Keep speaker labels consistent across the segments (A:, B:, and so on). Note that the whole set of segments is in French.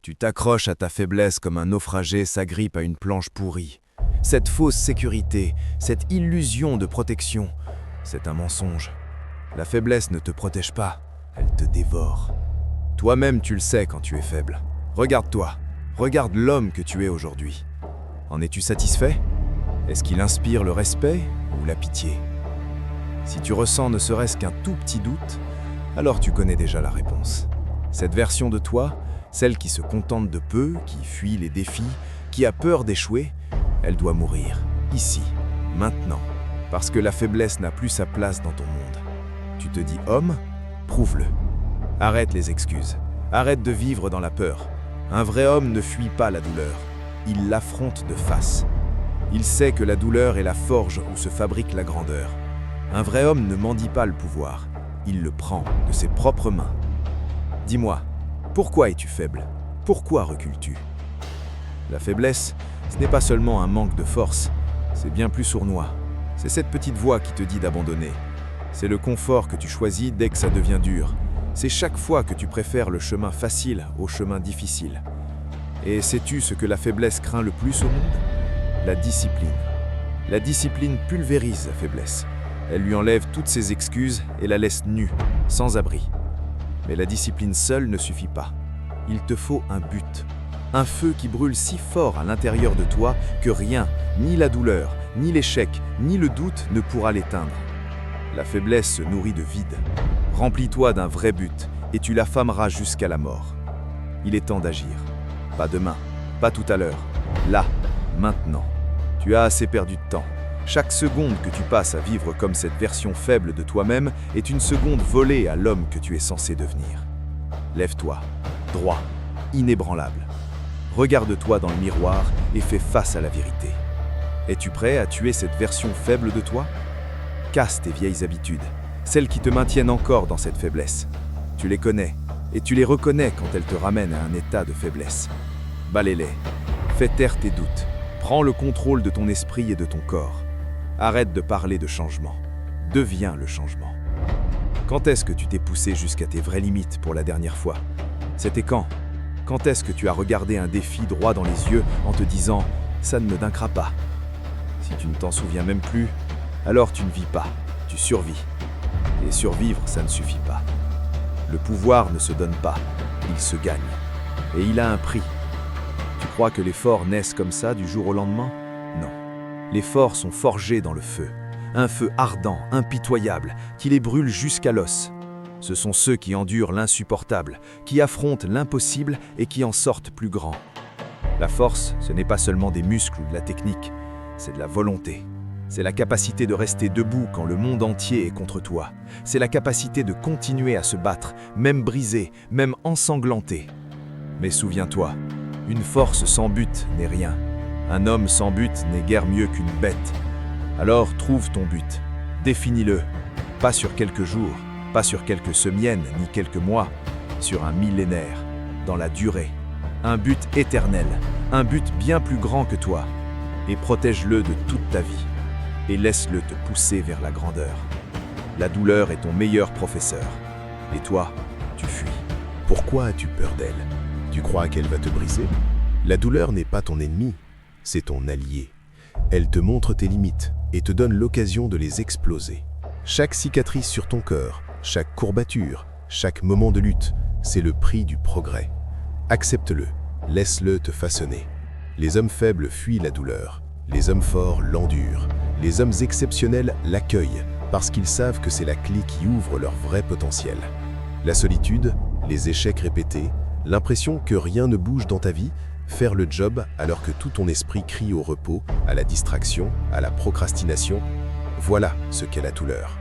A: Tu t'accroches à ta faiblesse comme un naufragé s'agrippe à une planche pourrie. Cette fausse sécurité, cette illusion de protection, c'est un mensonge. La faiblesse ne te protège pas, elle te dévore. Toi-même tu le sais quand tu es faible. Regarde-toi, regarde l'homme que tu es aujourd'hui. En es-tu satisfait? Est-ce qu'il inspire le respect ou la pitié? Si tu ressens ne serait-ce qu'un tout petit doute, alors tu connais déjà la réponse. Cette version de toi, celle qui se contente de peu, qui fuit les défis, qui a peur d'échouer, elle doit mourir, ici, maintenant, parce que la faiblesse n'a plus sa place dans ton monde. Tu te dis homme? Prouve-le. Arrête les excuses, arrête de vivre dans la peur. Un vrai homme ne fuit pas la douleur, il l'affronte de face. Il sait que la douleur est la forge où se fabrique la grandeur. Un vrai homme ne mendie pas le pouvoir, il le prend de ses propres mains. Dis-moi, pourquoi es-tu faible? Pourquoi recules-tu? La faiblesse, ce n'est pas seulement un manque de force, c'est bien plus sournois. C'est cette petite voix qui te dit d'abandonner. C'est le confort que tu choisis dès que ça devient dur. C'est chaque fois que tu préfères le chemin facile au chemin difficile. Et sais-tu ce que la faiblesse craint le plus au monde? La discipline. La discipline pulvérise la faiblesse. Elle lui enlève toutes ses excuses et la laisse nue, sans abri. Mais la discipline seule ne suffit pas. Il te faut un but. Un feu qui brûle si fort à l'intérieur de toi que rien, ni la douleur, ni l'échec, ni le doute ne pourra l'éteindre. La faiblesse se nourrit de vide. Remplis-toi d'un vrai but et tu l'affameras jusqu'à la mort. Il est temps d'agir. Pas demain, pas tout à l'heure. Là, maintenant. Tu as assez perdu de temps. Chaque seconde que tu passes à vivre comme cette version faible de toi-même est une seconde volée à l'homme que tu es censé devenir. Lève-toi, droit, inébranlable. Regarde-toi dans le miroir et fais face à la vérité. Es-tu prêt à tuer cette version faible de toi? Casse tes vieilles habitudes, celles qui te maintiennent encore dans cette faiblesse. Tu les connais et tu les reconnais quand elles te ramènent à un état de faiblesse. Balaie-les, fais taire tes doutes, prends le contrôle de ton esprit et de ton corps. Arrête de parler de changement, deviens le changement. Quand est-ce que tu t'es poussé jusqu'à tes vraies limites pour la dernière fois? C'était quand? Quand est-ce que tu as regardé un défi droit dans les yeux en te disant « ça ne me vaincra pas ». Si tu ne t'en souviens même plus, alors tu ne vis pas, tu survis. Et survivre, ça ne suffit pas. Le pouvoir ne se donne pas, il se gagne. Et il a un prix. Tu crois que les forts naissent comme ça du jour au lendemain? Non. Les forts sont forgés dans le feu. Un feu ardent, impitoyable, qui les brûle jusqu'à l'os. Ce sont ceux qui endurent l'insupportable, qui affrontent l'impossible et qui en sortent plus grands. La force, ce n'est pas seulement des muscles ou de la technique, c'est de la volonté. C'est la capacité de rester debout quand le monde entier est contre toi. C'est la capacité de continuer à se battre, même brisé, même ensanglanté. Mais souviens-toi, une force sans but n'est rien. Un homme sans but n'est guère mieux qu'une bête. Alors trouve ton but, définis-le, pas sur quelques jours, pas sur quelques semaines ni quelques mois, sur un millénaire, dans la durée. Un but éternel, un but bien plus grand que toi, et protège-le de toute ta vie, et laisse-le te pousser vers la grandeur. La douleur est ton meilleur professeur, et toi, tu fuis.
B: Pourquoi as-tu peur d'elle? Tu crois qu'elle va te briser? La douleur n'est pas ton ennemi, c'est ton allié. Elle te montre tes limites et te donne l'occasion de les exploser. Chaque cicatrice sur ton corps, chaque courbature, chaque moment de lutte, c'est le prix du progrès. Accepte-le, laisse-le te façonner. Les hommes faibles fuient la douleur, les hommes forts l'endurent. Les hommes exceptionnels l'accueillent parce qu'ils savent que c'est la clé qui ouvre leur vrai potentiel. La solitude, les échecs répétés, l'impression que rien ne bouge dans ta vie, faire le job alors que tout ton esprit crie au repos, à la distraction, à la procrastination, voilà ce qu'est la douleur.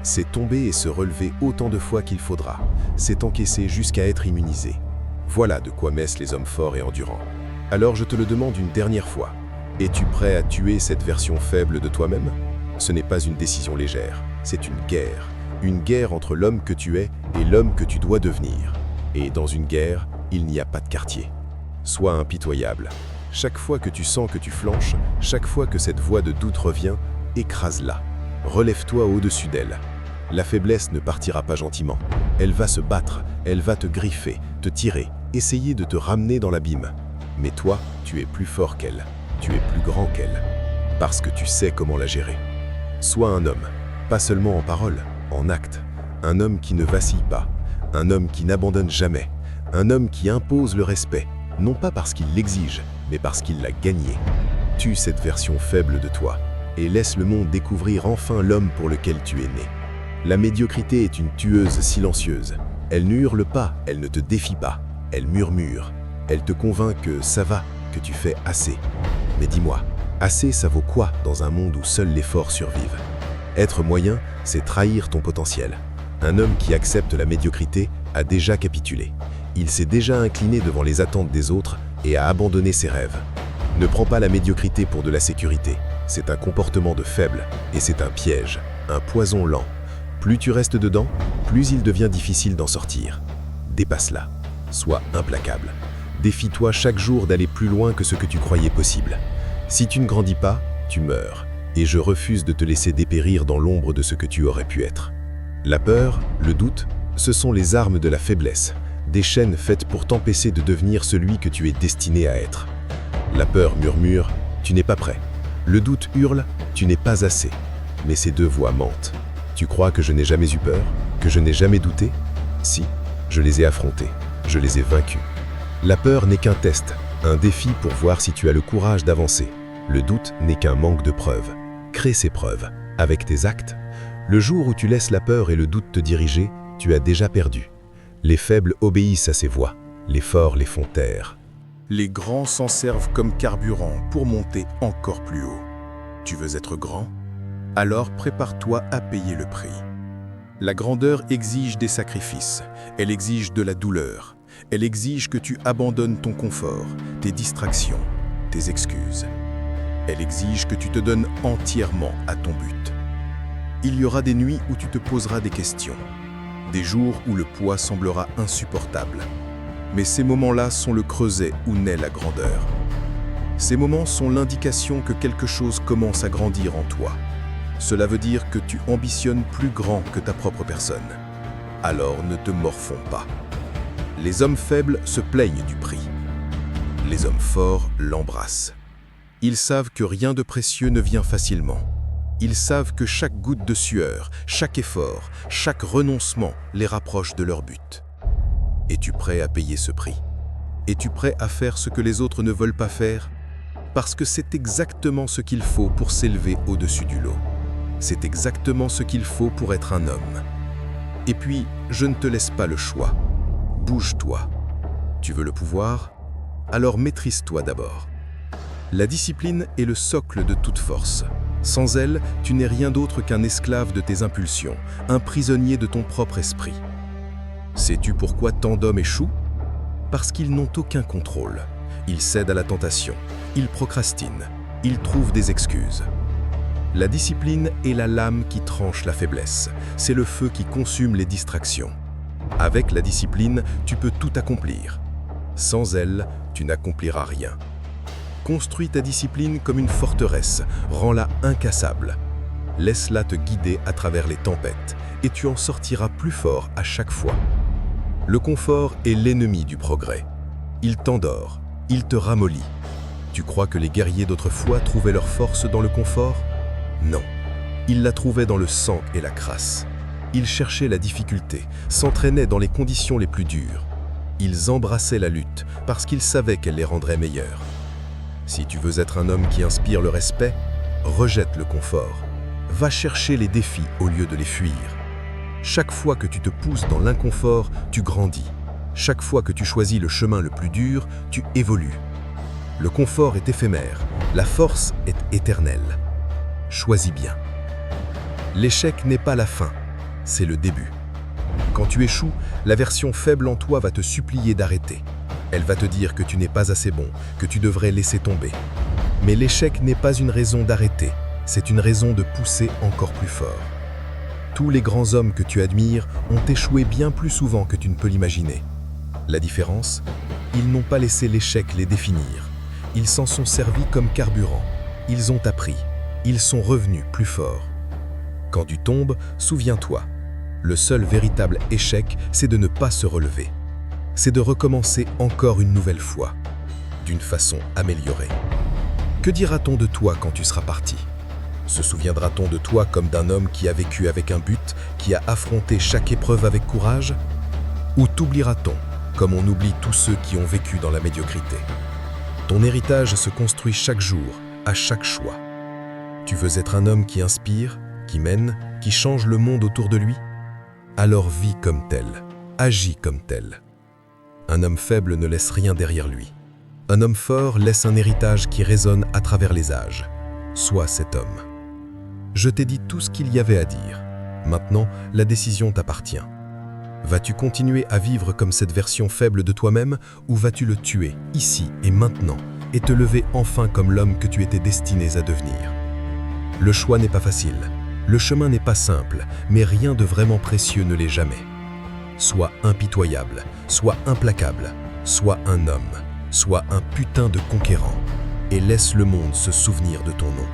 B: C'est tomber et se relever autant de fois qu'il faudra. C'est encaisser jusqu'à être immunisé. Voilà de quoi naissent les hommes forts et endurants. Alors je te le demande une dernière fois. Es-tu prêt à tuer cette version faible de toi-même? Ce n'est pas une décision légère, c'est une guerre. Une guerre entre l'homme que tu es et l'homme que tu dois devenir. Et dans une guerre, il n'y a pas de quartier. Sois impitoyable. Chaque fois que tu sens que tu flanches, chaque fois que cette voix de doute revient, écrase-la. Relève-toi au-dessus d'elle. La faiblesse ne partira pas gentiment. Elle va se battre, elle va te griffer, te tirer, essayer de te ramener dans l'abîme. Mais toi, tu es plus fort qu'elle, tu es plus grand qu'elle, parce que tu sais comment la gérer. Sois un homme, pas seulement en parole, en acte. Un homme qui ne vacille pas, un homme qui n'abandonne jamais, un homme qui impose le respect, non pas parce qu'il l'exige, mais parce qu'il l'a gagné. Tue cette version faible de toi et laisse le monde découvrir enfin l'homme pour lequel tu es né. La médiocrité est une tueuse silencieuse. Elle ne hurle pas, elle ne te défie pas, elle murmure. Elle te convainc que ça va, que tu fais assez. Mais dis-moi, assez ça vaut quoi dans un monde où seul l'effort survive? Être moyen, c'est trahir ton potentiel. Un homme qui accepte la médiocrité a déjà capitulé. Il s'est déjà incliné devant les attentes des autres et a abandonné ses rêves. Ne prends pas la médiocrité pour de la sécurité. C'est un comportement de faible et c'est un piège, un poison lent. Plus tu restes dedans, plus il devient difficile d'en sortir. Dépasse-la. Sois implacable. Défie-toi chaque jour d'aller plus loin que ce que tu croyais possible. Si tu ne grandis pas, tu meurs. Et je refuse de te laisser dépérir dans l'ombre de ce que tu aurais pu être. La peur, le doute, ce sont les armes de la faiblesse, des chaînes faites pour t'empêcher de devenir celui que tu es destiné à être. La peur murmure, tu n'es pas prêt. Le doute hurle, tu n'es pas assez. Mais ces deux voix mentent. Tu crois que je n'ai jamais eu peur? Que je n'ai jamais douté? Si, je les ai affrontés, je les ai vaincus. La peur n'est qu'un test, un défi pour voir si tu as le courage d'avancer. Le doute n'est qu'un manque de preuves. Crée ces preuves, avec tes actes. Le jour où tu laisses la peur et le doute te diriger, tu as déjà perdu. Les faibles obéissent à ces voix, les forts les font taire.
C: Les grands s'en servent comme carburant pour monter encore plus haut. Tu veux être grand? Alors prépare-toi à payer le prix. La grandeur exige des sacrifices, elle exige de la douleur, elle exige que tu abandonnes ton confort, tes distractions, tes excuses. Elle exige que tu te donnes entièrement à ton but. Il y aura des nuits où tu te poseras des questions, des jours où le poids semblera insupportable. Mais ces moments-là sont le creuset où naît la grandeur. Ces moments sont l'indication que quelque chose commence à grandir en toi. Cela veut dire que tu ambitionnes plus grand que ta propre personne. Alors ne te morfonds pas. Les hommes faibles se plaignent du prix. Les hommes forts l'embrassent. Ils savent que rien de précieux ne vient facilement. Ils savent que chaque goutte de sueur, chaque effort, chaque renoncement les rapproche de leur but. Es-tu prêt à payer ce prix? Es-tu prêt à faire ce que les autres ne veulent pas faire? Parce que c'est exactement ce qu'il faut pour s'élever au-dessus du lot. C'est exactement ce qu'il faut pour être un homme. Et puis, je ne te laisse pas le choix. Bouge-toi. Tu veux le pouvoir? Alors maîtrise-toi d'abord. La discipline est le socle de toute force. Sans elle, tu n'es rien d'autre qu'un esclave de tes impulsions, un prisonnier de ton propre esprit. Sais-tu pourquoi tant d'hommes échouent? Parce qu'ils n'ont aucun contrôle. Ils cèdent à la tentation, ils procrastinent, ils trouvent des excuses. La discipline est la lame qui tranche la faiblesse, c'est le feu qui consume les distractions. Avec la discipline, tu peux tout accomplir. Sans elle, tu n'accompliras rien. Construis ta discipline comme une forteresse, rends-la incassable. Laisse-la te guider à travers les tempêtes et tu en sortiras plus fort à chaque fois. Le confort est l'ennemi du progrès. Il t'endort, il te ramollit. Tu crois que les guerriers d'autrefois trouvaient leur force dans le confort? Non, ils la trouvaient dans le sang et la crasse. Ils cherchaient la difficulté, s'entraînaient dans les conditions les plus dures. Ils embrassaient la lutte parce qu'ils savaient qu'elle les rendrait meilleurs. Si tu veux être un homme qui inspire le respect, rejette le confort. Va chercher les défis au lieu de les fuir. Chaque fois que tu te pousses dans l'inconfort, tu grandis. Chaque fois que tu choisis le chemin le plus dur, tu évolues. Le confort est éphémère, la force est éternelle. Choisis bien. L'échec n'est pas la fin, c'est le début. Quand tu échoues, la version faible en toi va te supplier d'arrêter. Elle va te dire que tu n'es pas assez bon, que tu devrais laisser tomber. Mais l'échec n'est pas une raison d'arrêter, c'est une raison de pousser encore plus fort. Tous les grands hommes que tu admires ont échoué bien plus souvent que tu ne peux l'imaginer. La différence, ils n'ont pas laissé l'échec les définir. Ils s'en sont servis comme carburant. Ils ont appris. Ils sont revenus plus forts. Quand tu tombes, souviens-toi. Le seul véritable échec, c'est de ne pas se relever.
B: c'est de recommencer encore une nouvelle fois, d'une façon améliorée. Que dira-t-on de toi quand tu seras parti? Se souviendra-t-on de toi comme d'un homme qui a vécu avec un but, qui a affronté chaque épreuve avec courage? Ou t'oubliera-t-on, comme on oublie tous ceux qui ont vécu dans la médiocrité? Ton héritage se construit chaque jour, à chaque choix. Tu veux être un homme qui inspire, qui mène, qui change le monde autour de lui? Alors vis comme tel, agis comme tel. Un homme faible ne laisse rien derrière lui. Un homme fort laisse un héritage qui résonne à travers les âges. Sois cet homme. Je t'ai dit tout ce qu'il y avait à dire. Maintenant, la décision t'appartient. Vas-tu continuer à vivre comme cette version faible de toi-même ou vas-tu le tuer, ici et maintenant, et te lever enfin comme l'homme que tu étais destiné à devenir? Le choix n'est pas facile, le chemin n'est pas simple, mais rien de vraiment précieux ne l'est jamais. Sois impitoyable, sois implacable, sois un homme, sois un putain de conquérant, et laisse le monde se souvenir de ton nom.